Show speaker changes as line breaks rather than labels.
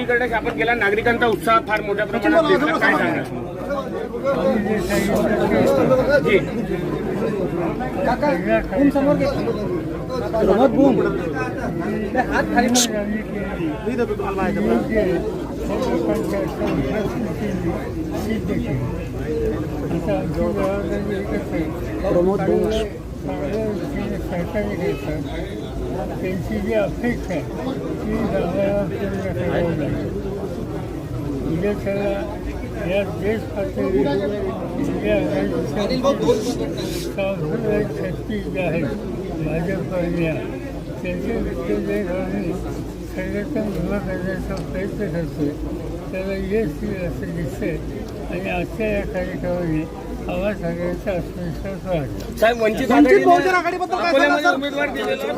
कडे आपण केला नागरिकांचा उत्साह फार मोठ्या प्रमाणात दिसला, काय सांगाल? जी
काका समोर घे प्रमोद बूम हात खाली मी देतो तुम्हाला माहिती प्रमोद बूम सरकारी त्यांची जी अपेक्षा आहे ती उद्या त्याला या देश पातळीवर सांस्कृतिक शक्ती जी आहे भाजपच्या त्यांचे विद्यार्थी संघटन उभं करण्याचा प्रयत्न करतोय त्याला यश येईल असं दिसतंय आणि आजच्या या कार्यक्रमाने आम्हा सगळ्यांचा आत्मविश्वास वाढला.
साहेब, वंचित आघाडीबद्दल उमेदवार दिलेला